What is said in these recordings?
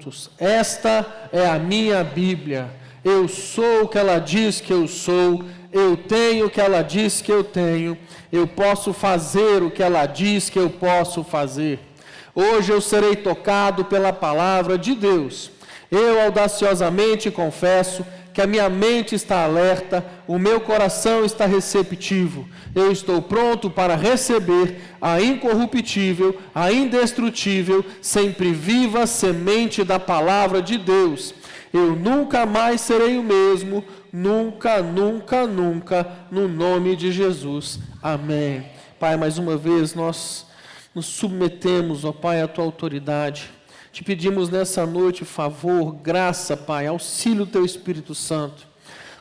juntos. Esta é a minha Bíblia. Eu sou o que ela diz que eu sou. Eu tenho o que ela diz que eu tenho. Eu posso fazer o que ela diz que eu posso fazer. Hoje eu serei tocado pela palavra de Deus. Eu audaciosamente confesso que a minha mente está alerta, o meu coração está receptivo. Eu estou pronto para receber a incorruptível, a indestrutível, sempre viva semente da palavra de Deus. Eu nunca mais serei o mesmo, nunca, nunca, nunca, no nome de Jesus. Amém. Pai, mais uma vez nós nos submetemos, ó Pai, à Tua autoridade. Te pedimos nessa noite favor, graça, Pai, auxílio do Teu Espírito Santo.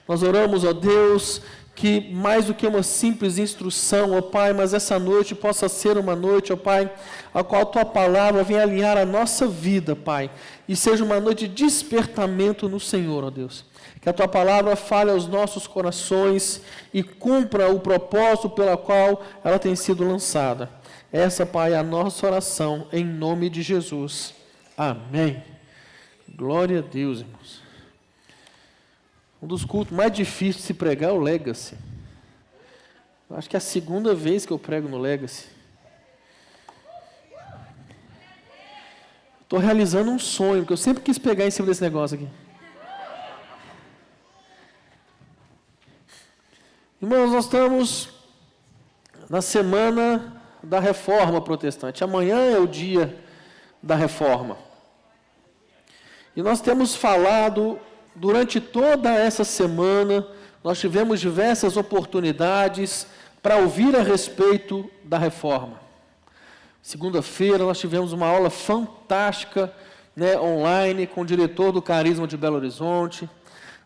Nós oramos, ó Deus, que mais do que uma simples instrução, ó Pai, mas essa noite possa ser uma noite, ó Pai, a qual a Tua palavra venha alinhar a nossa vida, Pai, e seja uma noite de despertamento no Senhor, ó Deus. Que a Tua palavra fale aos nossos corações e cumpra o propósito pela qual ela tem sido lançada. Essa, Pai, é a nossa oração, em nome de Jesus. Amém. Glória a Deus, irmãos. Um dos cultos mais difíceis de se pregar é o Legacy. Acho que é a segunda vez que eu prego no Legacy. Estou realizando um sonho, que eu sempre quis pegar em cima desse negócio aqui. Irmãos, nós estamos na semana da Reforma Protestante. Amanhã é o dia da Reforma. E nós temos falado, durante toda essa semana, nós tivemos diversas oportunidades para ouvir a respeito da Reforma. Segunda-feira nós tivemos uma aula fantástica, online, com o diretor do Carisma de Belo Horizonte.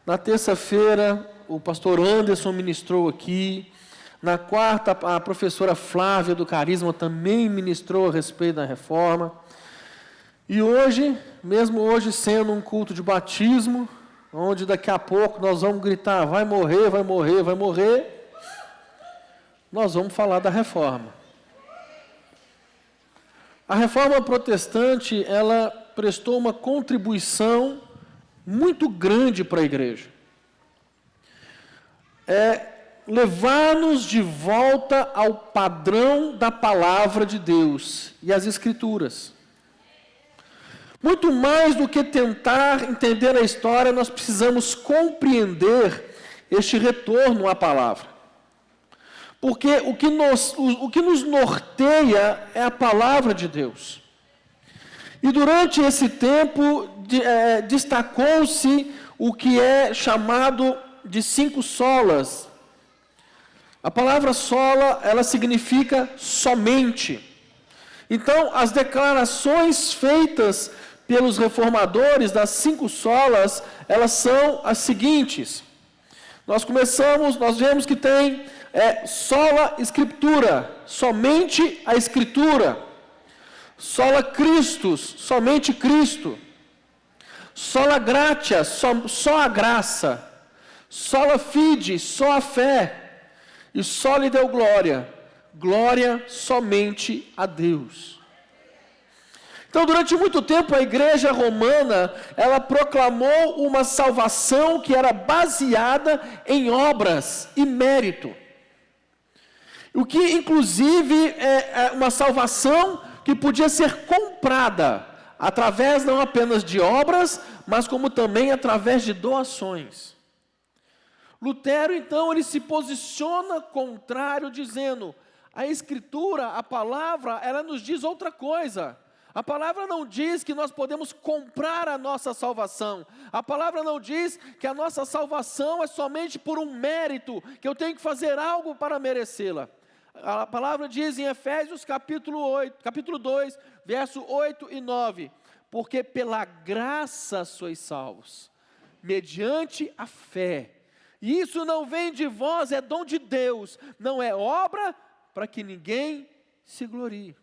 Na terça-feira, o pastor Anderson ministrou aqui. Na quarta, a professora Flávia do Carisma também ministrou a respeito da Reforma. E hoje, mesmo hoje sendo um culto de batismo, onde daqui a pouco nós vamos gritar, vai morrer, vai morrer, vai morrer, nós vamos falar da Reforma. A Reforma Protestante, ela prestou uma contribuição muito grande para a igreja. Levar-nos de volta ao padrão da palavra de Deus e as Escrituras. Muito mais do que tentar entender a história, nós precisamos compreender este retorno à palavra. Porque o que nos norteia é a palavra de Deus. E durante esse tempo, destacou-se o que é chamado de 5 solas. A palavra sola, ela significa somente. Então, as declarações feitas pelos reformadores das 5 solas, elas são as seguintes. Nós vemos que tem sola Escritura, somente a Escritura. Sola Christus, somente Cristo. Sola gratia, só a graça. Sola fide, só a fé. E soli deu glória, glória somente a Deus. Então, durante muito tempo, a igreja romana, ela proclamou uma salvação que era baseada em obras e mérito. O que, inclusive, é uma salvação que podia ser comprada, através não apenas de obras, mas como também através de doações. Lutero, então, ele se posiciona contrário, dizendo, a Escritura, a palavra, ela nos diz outra coisa. A palavra não diz que nós podemos comprar a nossa salvação. A palavra não diz que a nossa salvação é somente por um mérito, que eu tenho que fazer algo para merecê-la. A palavra diz em Efésios capítulo 2, verso 8 e 9, porque pela graça sois salvos, mediante a fé. E isso não vem de vós, é dom de Deus, não é obra para que ninguém se glorie.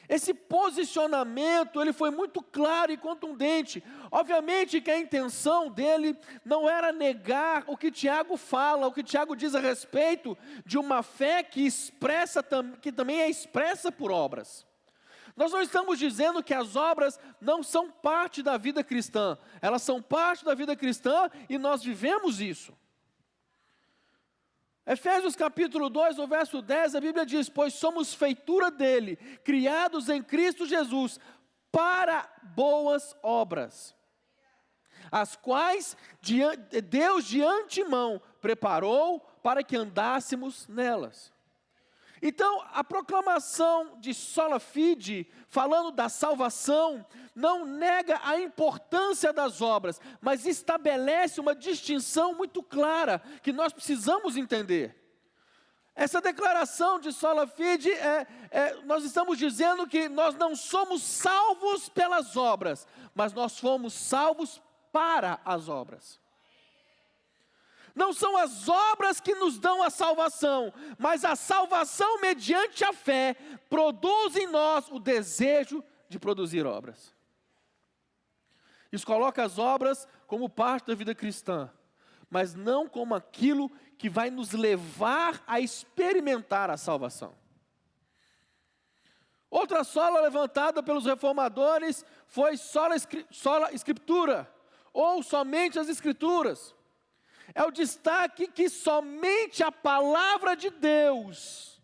Esse posicionamento, ele foi muito claro e contundente. Obviamente que a intenção dele não era negar o que Tiago fala, o que Tiago diz a respeito de uma fé que também é expressa por obras. Nós não estamos dizendo que as obras não são parte da vida cristã. Elas são parte da vida cristã e nós vivemos isso. Efésios capítulo 2, no verso 10, a Bíblia diz: pois somos feitura dele, criados em Cristo Jesus, para boas obras, as quais Deus de antemão preparou para que andássemos nelas. Então, a proclamação de Sola Fide, falando da salvação, não nega a importância das obras, mas estabelece uma distinção muito clara, que nós precisamos entender. Essa declaração de Sola Fide, nós estamos dizendo que nós não somos salvos pelas obras, mas nós fomos salvos para as obras. Não são as obras que nos dão a salvação, mas a salvação mediante a fé produz em nós o desejo de produzir obras. Isso coloca as obras como parte da vida cristã, mas não como aquilo que vai nos levar a experimentar a salvação. Outra sola levantada pelos reformadores foi sola escritura, ou somente as escrituras. É o destaque que somente a palavra de Deus,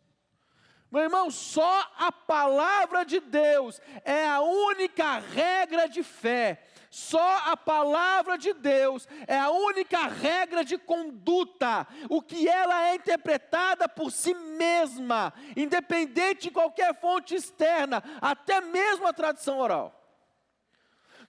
meu irmão, só a palavra de Deus é a única regra de fé. Só a palavra de Deus é a única regra de conduta. O que ela é interpretada por si mesma, independente de qualquer fonte externa, até mesmo a tradição oral.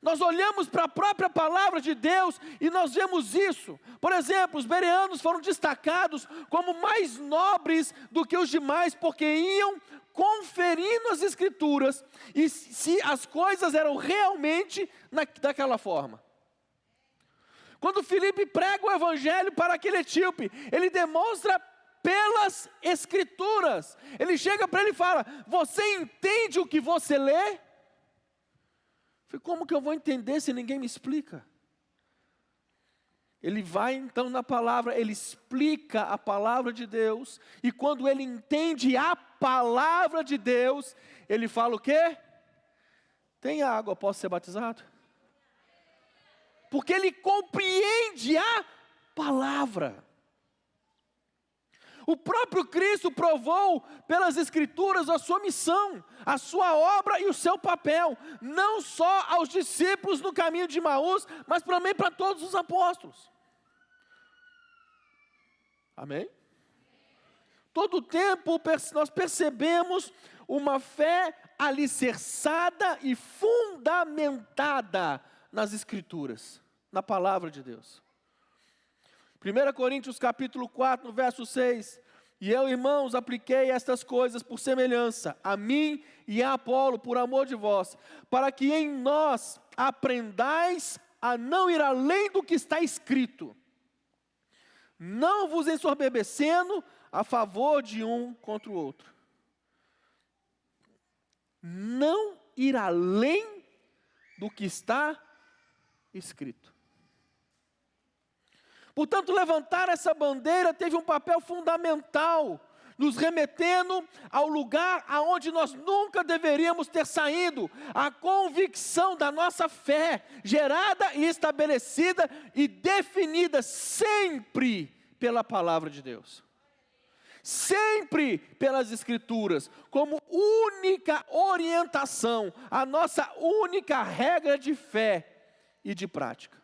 Nós olhamos para a própria palavra de Deus e nós vemos isso. Por exemplo, os bereanos foram destacados como mais nobres do que os demais, porque iam conferindo as escrituras e se as coisas eram realmente daquela forma. Quando Filipe prega o evangelho para aquele etíope, ele demonstra pelas escrituras. Ele chega para ele e fala: você entende o que você lê? Como que eu vou entender se ninguém me explica? Ele vai então na palavra, ele explica a palavra de Deus, e quando ele entende a palavra de Deus, ele fala o quê? Tem água, posso ser batizado? Porque ele compreende a palavra. O próprio Cristo provou pelas Escrituras a sua missão, a sua obra e o seu papel, não só aos discípulos no caminho de Emaús, mas também para todos os apóstolos. Amém? Todo o tempo nós percebemos uma fé alicerçada e fundamentada nas Escrituras, na palavra de Deus. 1 Coríntios capítulo 4, no verso 6, e eu, irmãos, apliquei estas coisas por semelhança, a mim e a Apolo, por amor de vós, para que em nós aprendais a não ir além do que está escrito, não vos ensoberbecendo a favor de um contra o outro. Não ir além do que está escrito. Portanto, levantar essa bandeira teve um papel fundamental, nos remetendo ao lugar aonde nós nunca deveríamos ter saído, a convicção da nossa fé, gerada e estabelecida e definida sempre pela palavra de Deus. Sempre pelas Escrituras, como única orientação, a nossa única regra de fé e de prática.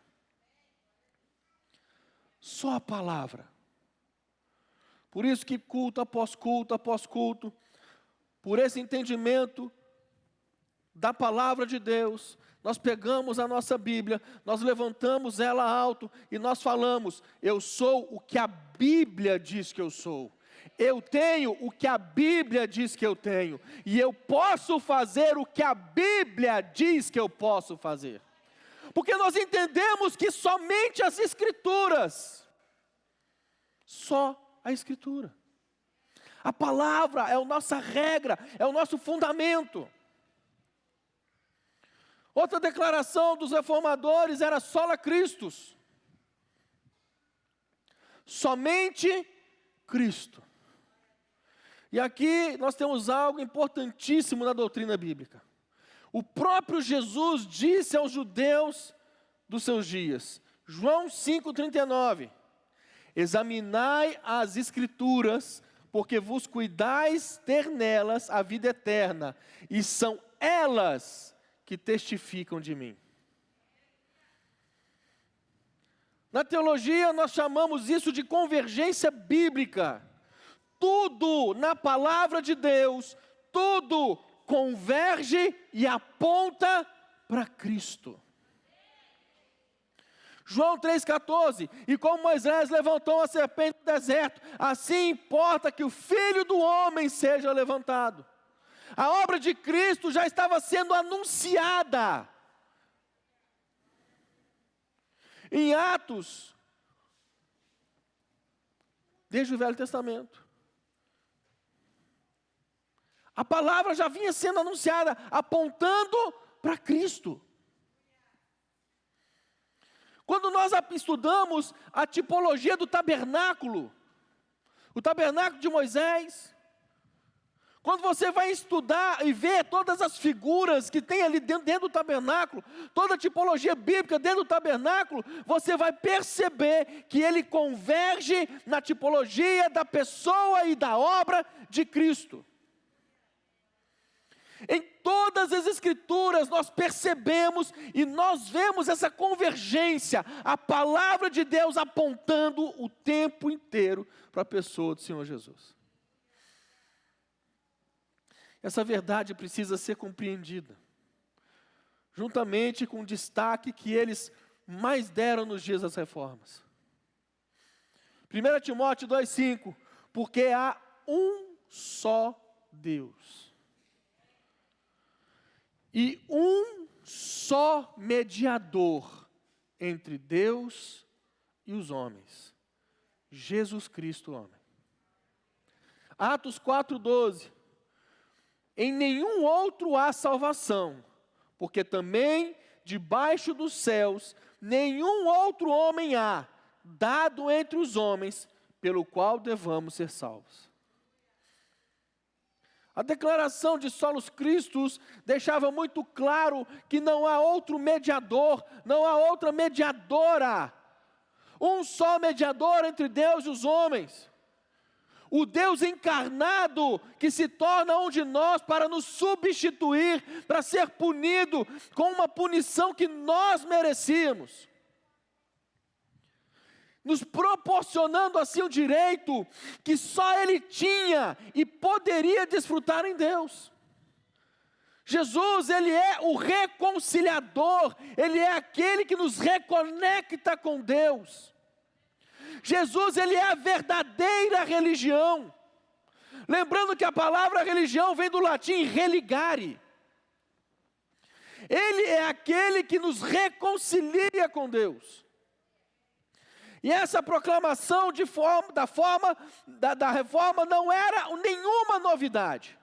Só a palavra. Por isso que culto após culto, após culto, por esse entendimento da palavra de Deus, nós pegamos a nossa Bíblia, nós levantamos ela alto e nós falamos: eu sou o que a Bíblia diz que eu sou. Eu tenho o que a Bíblia diz que eu tenho. E eu posso fazer o que a Bíblia diz que eu posso fazer. Porque nós entendemos que somente as Escrituras, só a Escritura. A palavra é a nossa regra, é o nosso fundamento. Outra declaração dos reformadores era sola Christus. Somente Cristo. E aqui nós temos algo importantíssimo na doutrina bíblica. O próprio Jesus disse aos judeus dos seus dias, João 5,39, examinai as Escrituras, porque vos cuidais ter nelas a vida eterna, e são elas que testificam de mim. Na teologia nós chamamos isso de convergência bíblica. Tudo na palavra de Deus, tudo converge e aponta para Cristo. João 3,14, e como Moisés levantou a serpente no deserto, assim importa que o Filho do Homem seja levantado. A obra de Cristo já estava sendo anunciada. Em Atos, desde o Velho Testamento. A palavra já vinha sendo anunciada, apontando para Cristo. Quando nós estudamos a tipologia do tabernáculo, o tabernáculo de Moisés, quando você vai estudar e ver todas as figuras que tem ali dentro do tabernáculo, toda a tipologia bíblica dentro do tabernáculo, você vai perceber que ele converge na tipologia da pessoa e da obra de Cristo. Em todas as Escrituras nós percebemos e nós vemos essa convergência, a palavra de Deus apontando o tempo inteiro para a pessoa do Senhor Jesus. Essa verdade precisa ser compreendida, juntamente com o destaque que eles mais deram nos dias das reformas. 1 Timóteo 2,5, porque há um só Deus. E um só mediador entre Deus e os homens, Jesus Cristo, homem. Atos 4,12. Em nenhum outro há salvação, porque também debaixo dos céus nenhum outro homem há, dado entre os homens, pelo qual devamos ser salvos. A declaração de solos Cristos deixava muito claro que não há outro mediador, não há outra mediadora. Um só mediador entre Deus e os homens. O Deus encarnado que se torna um de nós para nos substituir, para ser punido com uma punição que nós merecíamos. Nos proporcionando assim o direito que só Ele tinha e poderia desfrutar em Deus. Jesus, Ele é o reconciliador, Ele é aquele que nos reconecta com Deus. Jesus, Ele é a verdadeira religião. Lembrando que a palavra religião vem do latim religare. Ele é aquele que nos reconcilia com Deus. E essa proclamação da reforma não era nenhuma novidade.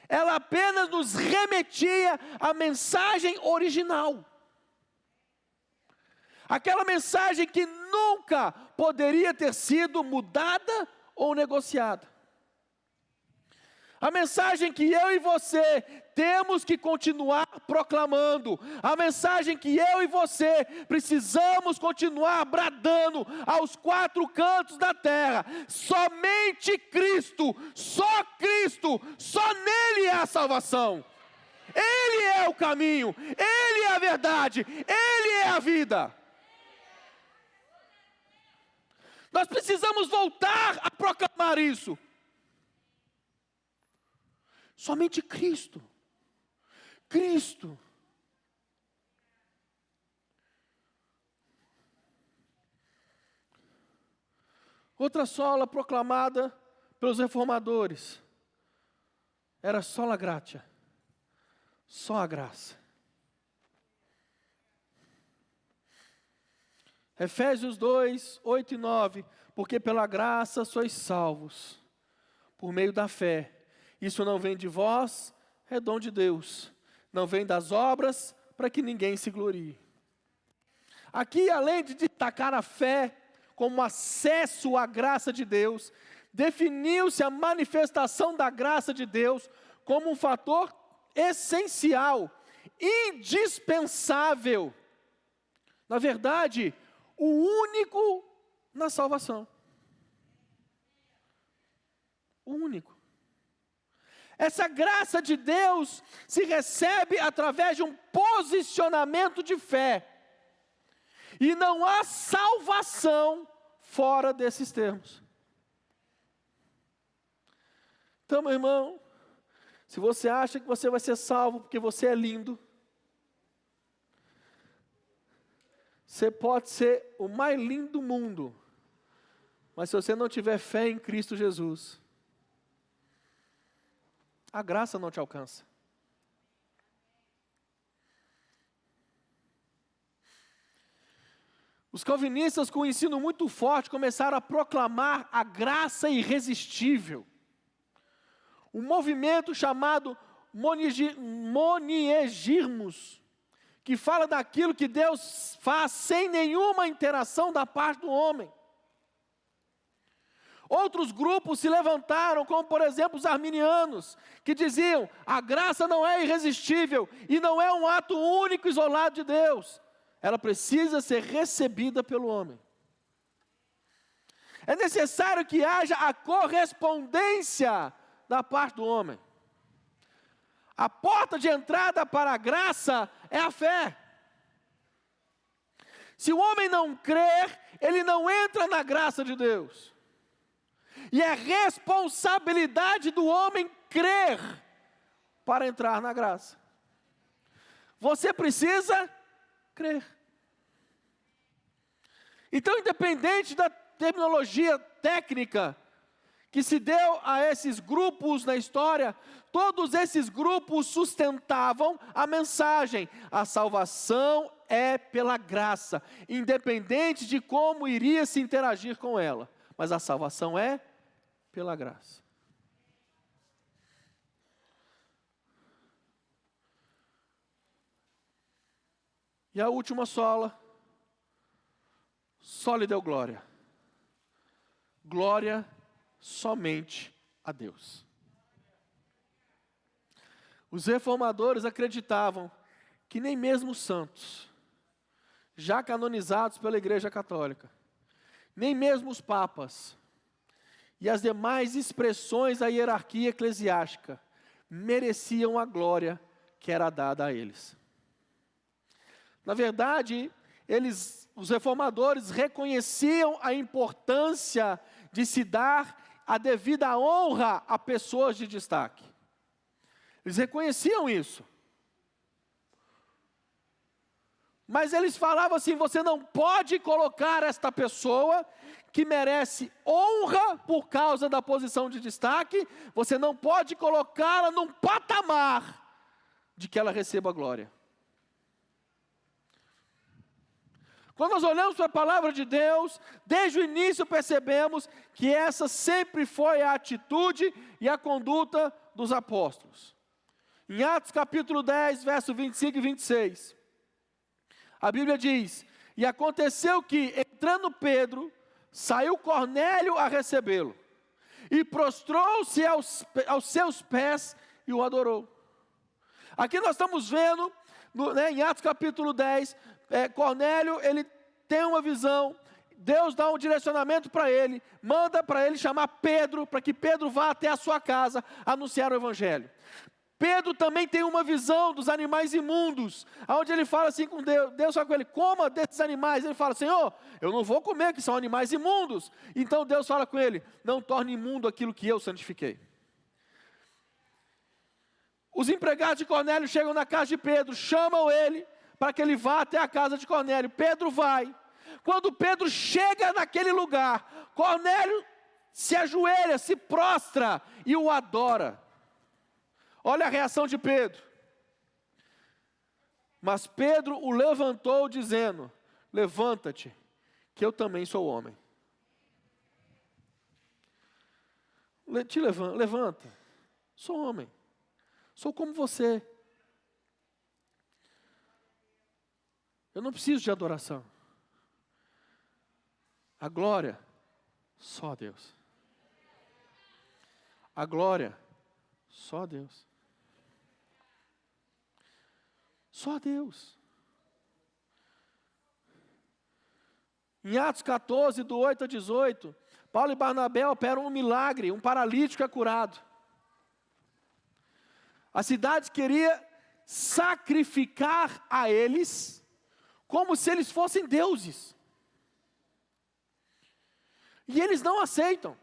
Ela apenas nos remetia à mensagem original. Aquela mensagem que nunca poderia ter sido mudada ou negociada. A mensagem que eu e você temos que continuar proclamando. A mensagem que eu e você precisamos continuar bradando aos quatro cantos da terra. Somente Cristo, só nele é a salvação. Ele é o caminho, Ele é a verdade, Ele é a vida. Nós precisamos voltar a proclamar isso. Somente Cristo. Cristo. Outra sola proclamada pelos reformadores era sola gratia, só a graça. Efésios 2, 8 e 9, porque pela graça sois salvos, por meio da fé. Isso não vem de vós, é dom de Deus. Não vem das obras, para que ninguém se glorie. Aqui, além de destacar a fé como acesso à graça de Deus, definiu-se a manifestação da graça de Deus como um fator essencial indispensável. Na verdade, o único na salvação. O único. Essa graça de Deus se recebe através de um posicionamento de fé. E não há salvação fora desses termos. Então, meu irmão, se você acha que você vai ser salvo porque você é lindo, você pode ser o mais lindo do mundo, mas se você não tiver fé em Cristo Jesus, a graça não te alcança. Os calvinistas, com um ensino muito forte, começaram a proclamar a graça irresistível. Um movimento chamado moniegismos, que fala daquilo que Deus faz sem nenhuma interação da parte do homem. Outros grupos se levantaram, como por exemplo os arminianos, que diziam: a graça não é irresistível e não é um ato único isolado de Deus. Ela precisa ser recebida pelo homem. É necessário que haja a correspondência da parte do homem. A porta de entrada para a graça é a fé. Se o homem não crer, ele não entra na graça de Deus. E é responsabilidade do homem crer para entrar na graça. Você precisa crer. Então, independente da terminologia técnica que se deu a esses grupos na história, todos esses grupos sustentavam a mensagem: a salvação é pela graça, independente de como iria se interagir com ela, mas a salvação é pela graça. E a última sola, só lhe deu glória. Glória somente a Deus. Os reformadores acreditavam que nem mesmo os santos, já canonizados pela Igreja Católica, nem mesmo os papas e as demais expressões da hierarquia eclesiástica mereciam a glória que era dada a eles. Na verdade, os reformadores reconheciam a importância de se dar a devida honra a pessoas de destaque. Eles reconheciam isso. Mas eles falavam assim: você não pode colocar esta pessoa que merece honra por causa da posição de destaque, você não pode colocá-la num patamar de que ela receba glória. Quando nós olhamos para a palavra de Deus, desde o início percebemos que essa sempre foi a atitude e a conduta dos apóstolos. Em Atos capítulo 10, verso 25 e 26, a Bíblia diz: e aconteceu que, entrando Pedro, saiu Cornélio a recebê-lo, e prostrou-se aos seus pés e o adorou. Aqui nós estamos vendo, em Atos capítulo 10, Cornélio, ele tem uma visão, Deus dá um direcionamento para ele, manda para ele chamar Pedro, para que Pedro vá até a sua casa anunciar o Evangelho. Pedro também tem uma visão dos animais imundos, onde ele fala assim com Deus, Deus fala com ele: coma desses animais. Ele fala: Senhor, eu não vou comer, que são animais imundos. Então Deus fala com ele: não torne imundo aquilo que eu santifiquei. Os empregados de Cornélio chegam na casa de Pedro, chamam ele para que ele vá até a casa de Cornélio. Pedro vai. Quando Pedro chega naquele lugar, Cornélio se ajoelha, se prostra e o adora. Olha a reação de Pedro. Mas Pedro o levantou dizendo: levanta-te, que eu também sou homem. Levanta, sou homem, sou como você. Eu não preciso de adoração. A glória, só a Deus. A glória, só a Deus. Só a Deus. Em Atos 14, do 8 a 18, Paulo e Barnabé operam um milagre, um paralítico é curado. A cidade queria sacrificar a eles, como se eles fossem deuses. E eles não aceitam.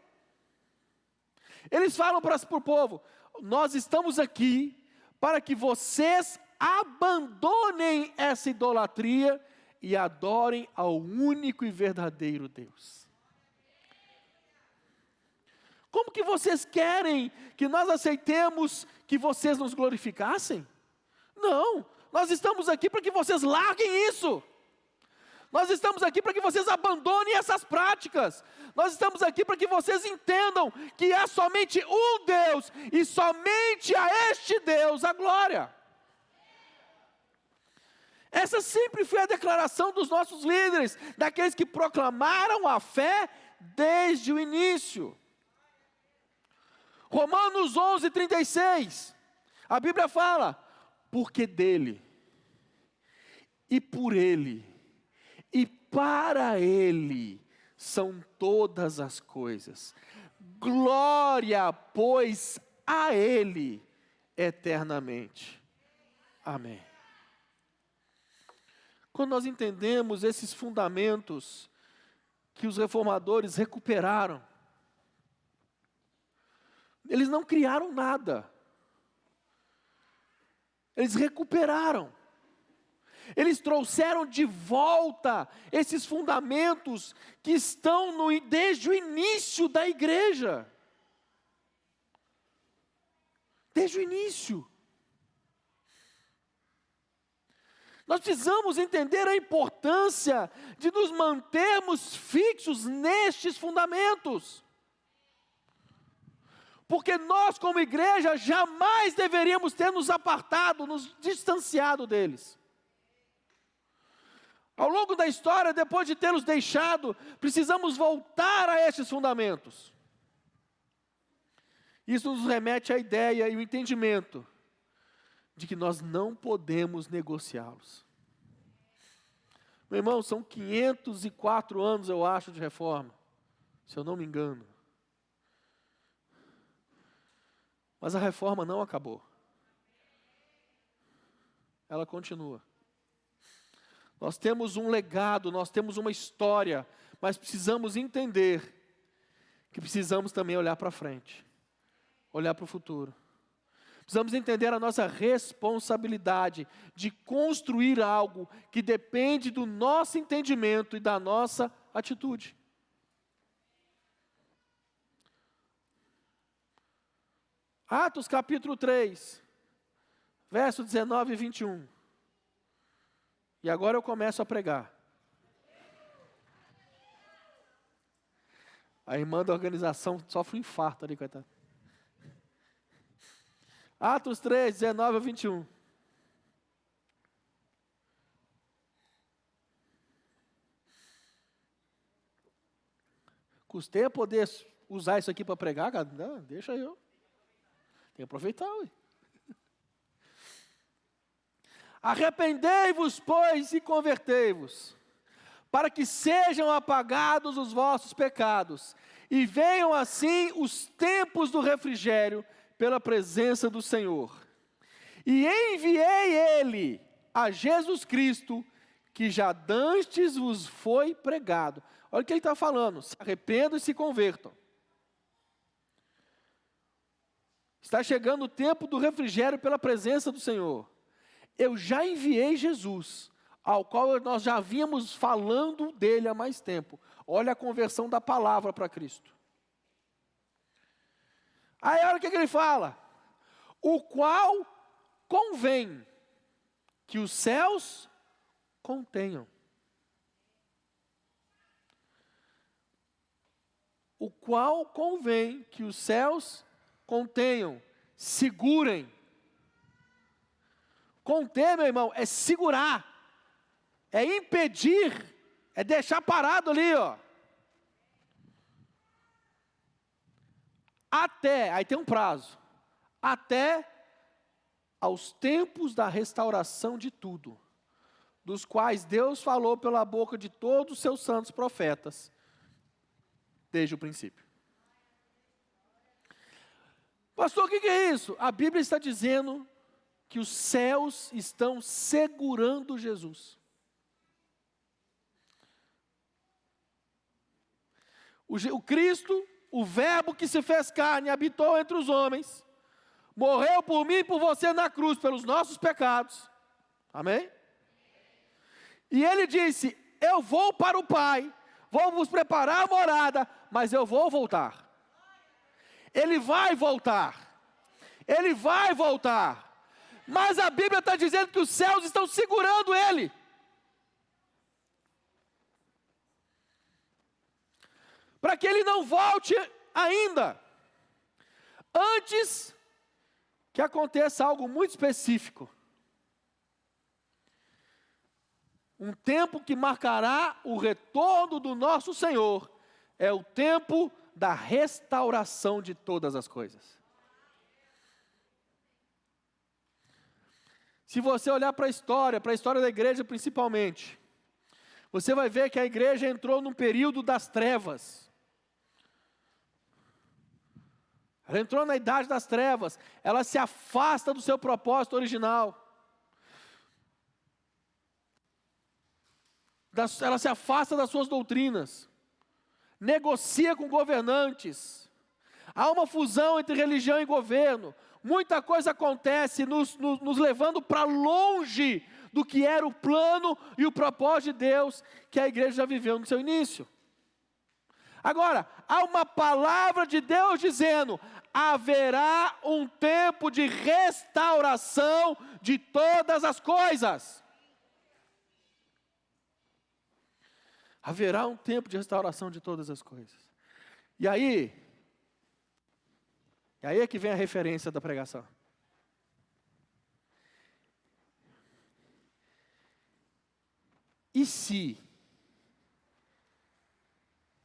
Eles falam para o povo: nós estamos aqui para que vocês abandonem essa idolatria e adorem ao único e verdadeiro Deus. Como que vocês querem que nós aceitemos que vocês nos glorificassem? Não, nós estamos aqui para que vocês larguem isso. Nós estamos aqui para que vocês abandonem essas práticas. Nós estamos aqui para que vocês entendam que há somente um Deus e somente a este Deus a glória. Essa sempre foi a declaração dos nossos líderes, daqueles que proclamaram a fé desde o início. Romanos 11, 36, a Bíblia fala: porque dele, e por ele, e para ele, são todas as coisas. Glória, pois, a ele, eternamente. Amém. Quando nós entendemos esses fundamentos que os reformadores recuperaram, eles não criaram nada. Eles recuperaram. Eles trouxeram de volta esses fundamentos que estão desde o início da igreja. Desde o início. Nós precisamos entender a importância de nos mantermos fixos nestes fundamentos. Porque nós, como igreja, jamais deveríamos ter nos apartado, nos distanciado deles. Ao longo da história, depois de tê-los deixado, precisamos voltar a estes fundamentos. Isso nos remete à ideia e o entendimento de que nós não podemos negociá-los. Meu irmão, são 504 anos, eu acho, de reforma, se eu não me engano. Mas a reforma não acabou. Ela continua. Nós temos um legado, nós temos uma história, mas precisamos entender que precisamos também olhar para frente, olhar para o futuro. Precisamos entender a nossa responsabilidade de construir algo que depende do nosso entendimento e da nossa atitude. Atos capítulo 3, verso 19 e 21. E agora eu começo a pregar. A irmã da organização sofre um infarto ali, coitada. Atos 3, 19 a 21. Custei a poder usar isso aqui para pregar, cara? Não, deixa eu. Tem que aproveitar, ué. Arrependei-vos, pois, e convertei-vos, para que sejam apagados os vossos pecados, e venham assim os tempos do refrigério pela presença do Senhor. E enviei ele a Jesus Cristo, que já dantes vos foi pregado. Olha o que ele está falando: se arrependam e se convertam. Está chegando o tempo do refrigério pela presença do Senhor. Eu já enviei Jesus, ao qual nós já vínhamos falando dele há mais tempo. Olha a conversão da palavra para Cristo. Aí olha o que ele fala: o qual convém que os céus contenham. O qual convém que os céus contenham, segurem. Conter, meu irmão, é segurar, é impedir, é deixar parado ali, ó. Até, aí tem um prazo, até aos tempos da restauração de tudo, dos quais Deus falou pela boca de todos os seus santos profetas, desde o princípio. Pastor, o que é isso? A Bíblia está dizendo que os céus estão segurando Jesus. O Cristo, o Verbo que se fez carne, habitou entre os homens, morreu por mim e por você na cruz, pelos nossos pecados. Amém? E ele disse: eu vou para o Pai, vou vos preparar a morada, mas eu vou voltar. Ele vai voltar. Ele vai voltar. Mas a Bíblia está dizendo que os céus estão segurando ele. Para que ele não volte ainda. Antes que aconteça algo muito específico. Um tempo que marcará o retorno do nosso Senhor. É o tempo da restauração de todas as coisas. Se você olhar para a história da igreja principalmente, você vai ver que a igreja entrou num período das trevas. Ela entrou na idade das trevas, ela se afasta do seu propósito original. Ela se afasta das suas doutrinas, negocia com governantes, há uma fusão entre religião e governo, muita coisa acontece nos levando para longe do que era o plano e o propósito de Deus que a igreja já viveu no seu início. Agora, há uma palavra de Deus dizendo: haverá um tempo de restauração de todas as coisas. Haverá um tempo de restauração de todas as coisas. E aí é que vem a referência da pregação. E se,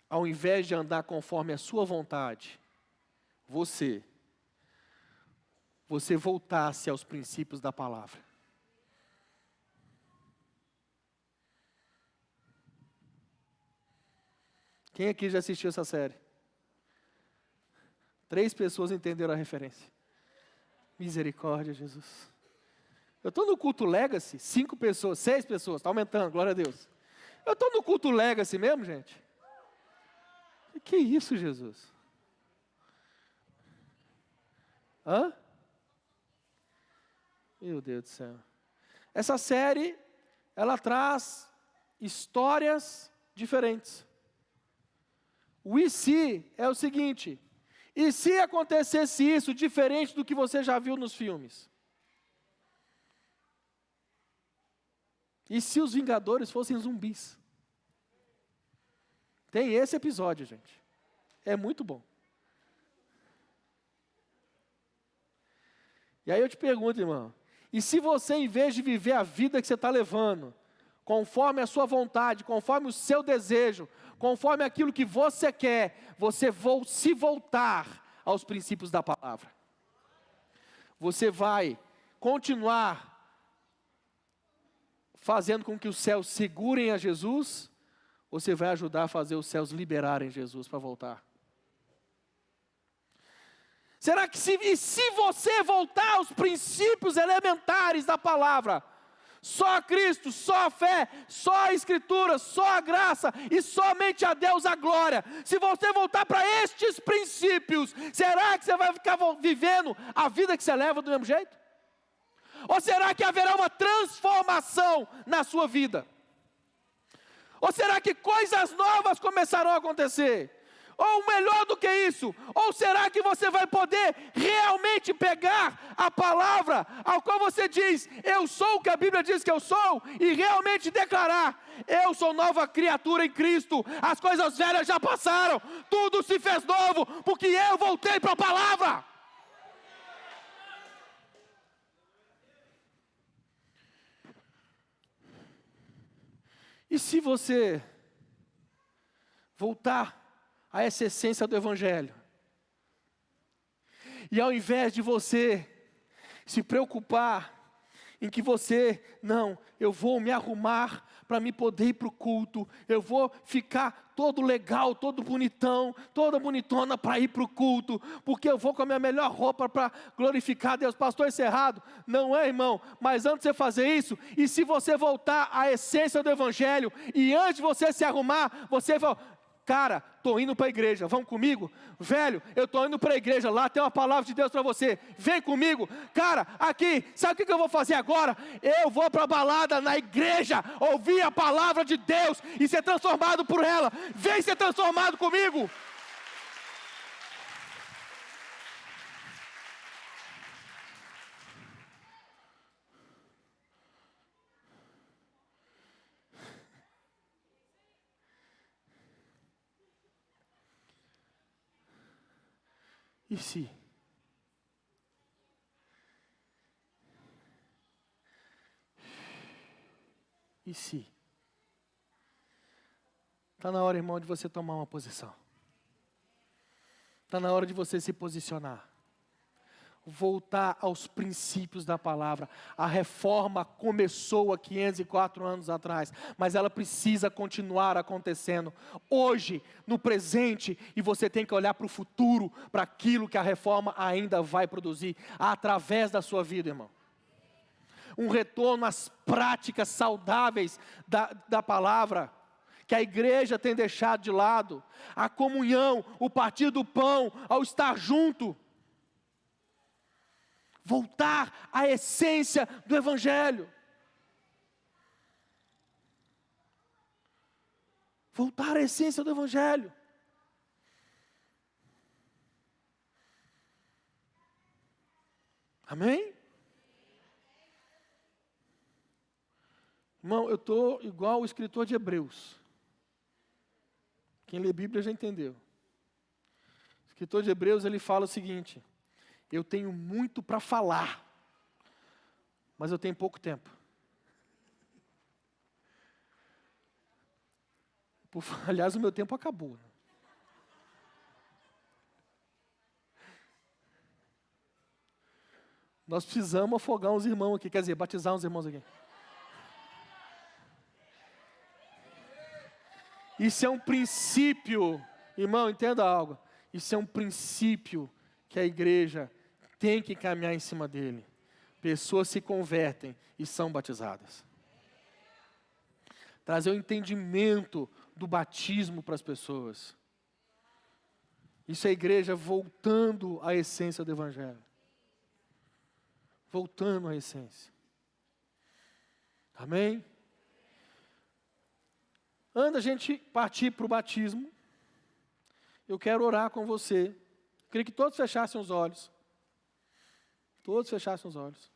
ao invés de andar conforme a sua vontade, você voltasse aos princípios da palavra? Quem aqui já assistiu essa série? 3 pessoas entenderam a referência. Misericórdia, Jesus. Eu estou no culto Legacy, 5 pessoas, 6 pessoas, está aumentando, glória a Deus. Eu estou no culto Legacy mesmo, gente? Que isso, Jesus? Hã? Meu Deus do céu. Essa série, ela traz histórias diferentes. O e se é o seguinte: e se acontecesse isso diferente do que você já viu nos filmes? E se os Vingadores fossem zumbis? Tem esse episódio, gente. É muito bom. E aí eu te pergunto, irmão, e se você, em vez de viver a vida que você está levando, conforme a sua vontade, conforme o seu desejo, conforme aquilo que você quer, você se voltar aos princípios da palavra? Você vai continuar fazendo com que os céus segurem a Jesus, ou você vai ajudar a fazer os céus liberarem Jesus para voltar? Será que se você voltar aos princípios elementares da palavra, só a Cristo, só a fé, só a Escritura, só a graça e somente a Deus a glória, se você voltar para estes princípios, será que você vai ficar vivendo a vida que você leva do mesmo jeito? Ou será que haverá uma transformação na sua vida? Ou será que coisas novas começarão a acontecer? Ou melhor do que isso, ou será que você vai poder realmente pegar a palavra ao qual você diz: eu sou o que a Bíblia diz que eu sou, e realmente declarar: eu sou nova criatura em Cristo, as coisas velhas já passaram, tudo se fez novo, porque eu voltei para a palavra. E se você voltar a essa essência do Evangelho, e ao invés de você se preocupar em que você, não, eu vou me arrumar para me poder ir para o culto, eu vou ficar todo legal, todo bonitão, toda bonitona para ir para o culto, porque eu vou com a minha melhor roupa para glorificar a Deus. Pastor, isso é errado? Não é, irmão, mas antes de você fazer isso, e se você voltar à essência do Evangelho, e antes de você se arrumar, você vai... Cara, estou indo para a igreja, vão comigo? Velho, eu estou indo para a igreja, lá tem uma palavra de Deus para você, vem comigo. Cara, aqui, sabe o que eu vou fazer agora? Eu vou para a balada na igreja, ouvir a palavra de Deus e ser transformado por ela. Vem ser transformado comigo. E se? E se? Está na hora, irmão, de você tomar uma posição. Está na hora de você se posicionar. Voltar aos princípios da palavra. A reforma começou há 504 anos atrás, mas ela precisa continuar acontecendo hoje, no presente, e você tem que olhar para o futuro, para aquilo que a reforma ainda vai produzir, através da sua vida, irmão. Um retorno às práticas saudáveis da palavra, que a igreja tem deixado de lado, a comunhão, o partir do pão, ao estar junto. Voltar à essência do Evangelho. Voltar à essência do Evangelho. Amém? Irmão, eu estou igual o escritor de Hebreus. Quem lê Bíblia já entendeu. O escritor de Hebreus, ele fala o seguinte: eu tenho muito para falar, mas eu tenho pouco tempo. Aliás, o meu tempo acabou. Nós precisamos afogar uns irmãos aqui, quer dizer, batizar uns irmãos aqui. Isso é um princípio, irmão, entenda algo. Isso é um princípio que a igreja tem que caminhar em cima dele. Pessoas se convertem e são batizadas. Trazer o entendimento do batismo para as pessoas. Isso é a igreja voltando à essência do Evangelho. Voltando à essência. Amém? Antes da gente partir para o batismo, eu quero orar com você. Queria que todos fechassem os olhos. Todos fechassem os olhos.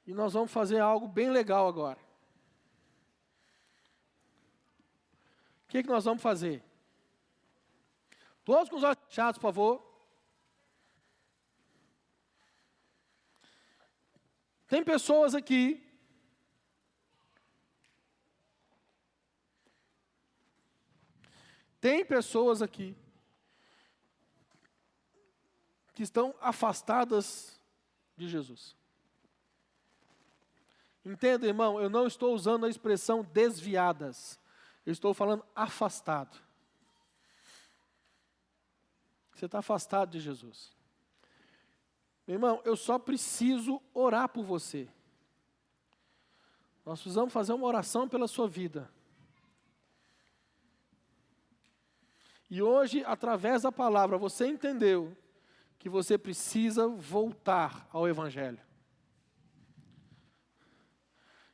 E nós vamos fazer algo bem legal agora. O que nós vamos fazer? Todos com os olhos fechados, por favor. Tem pessoas aqui que estão afastadas de Jesus. Entenda, irmão, eu não estou usando a expressão desviadas. Eu estou falando afastado. Você está afastado de Jesus. Meu irmão, eu só preciso orar por você. Nós precisamos fazer uma oração pela sua vida. E hoje, através da palavra, você entendeu que você precisa voltar ao Evangelho.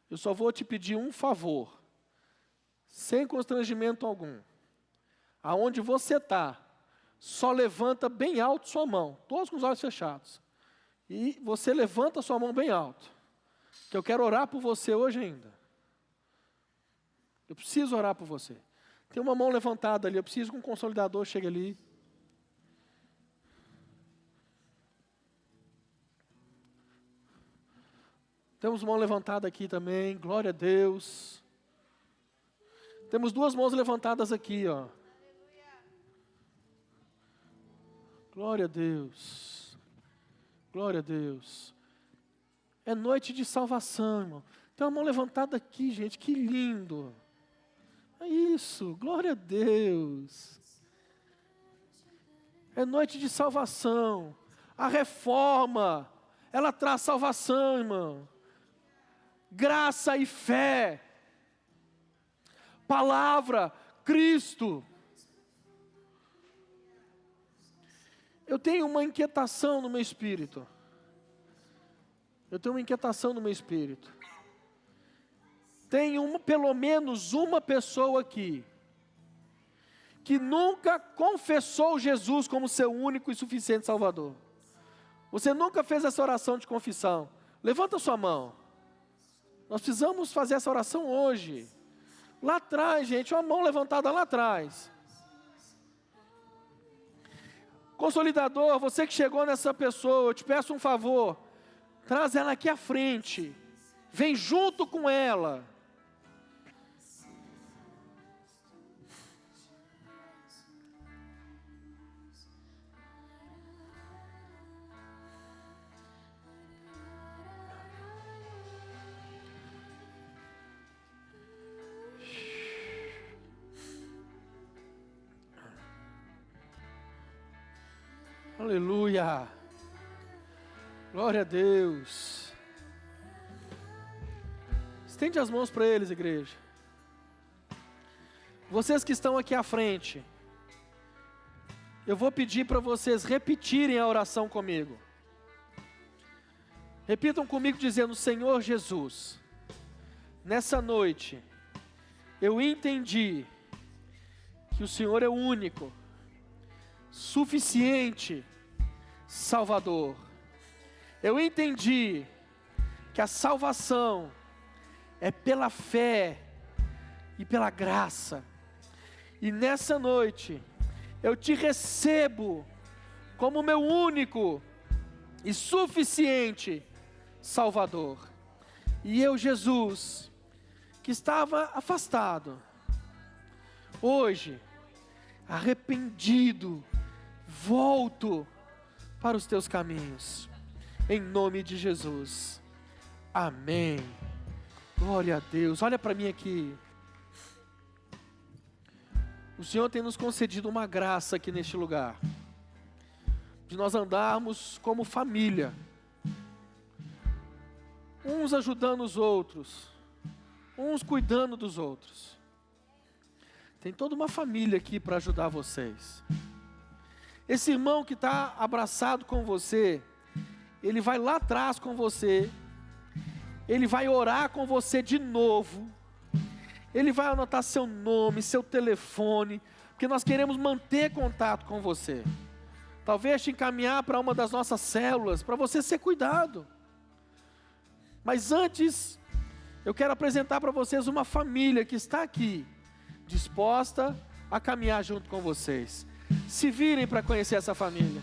Eu só vou te pedir um favor, sem constrangimento algum. Aonde você está, só levanta bem alto sua mão, todos com os olhos fechados. E você levanta sua mão bem alto, que eu quero orar por você hoje ainda. Eu preciso orar por você. Tem uma mão levantada ali, eu preciso que um consolidador chegue ali. Temos mão levantada aqui também, glória a Deus. Temos duas mãos levantadas aqui, ó. Glória a Deus. Glória a Deus. É noite de salvação, irmão. Tem uma mão levantada aqui, gente, que lindo. É isso, glória a Deus. É noite de salvação. A reforma, ela traz salvação, irmão. Graça e fé. Palavra, Cristo. Eu tenho uma inquietação no meu espírito. Tem pelo menos uma pessoa aqui que nunca confessou Jesus como seu único e suficiente Salvador. Você nunca fez essa oração de confissão. Levanta sua mão. Nós precisamos fazer essa oração hoje. Lá atrás, gente, uma mão levantada lá atrás. Consolidador, você que chegou nessa pessoa, eu te peço um favor. Traz ela aqui à frente. Vem junto com ela. Aleluia. Glória a Deus. Estende as mãos para eles, igreja. Vocês que estão aqui à frente, eu vou pedir para vocês repetirem a oração comigo. Repitam comigo dizendo: Senhor Jesus, nessa noite, eu entendi que o Senhor é o único, suficiente Salvador. Eu entendi que a salvação é pela fé e pela graça. E nessa noite, eu te recebo como meu único e suficiente Salvador. E eu, Jesus, que estava afastado, hoje, arrependido, volto para os teus caminhos, em nome de Jesus, amém. Glória a Deus. Olha para mim aqui. O Senhor tem nos concedido uma graça aqui neste lugar, de nós andarmos como família, uns ajudando os outros, uns cuidando dos outros. Tem toda uma família aqui para ajudar vocês. Esse irmão que está abraçado com você, ele vai lá atrás com você, ele vai orar com você de novo, ele vai anotar seu nome, seu telefone, porque nós queremos manter contato com você. Talvez te encaminhar para uma das nossas células, para você ser cuidado. Mas antes, eu quero apresentar para vocês uma família que está aqui, disposta a caminhar junto com vocês. Se virem para conhecer essa família.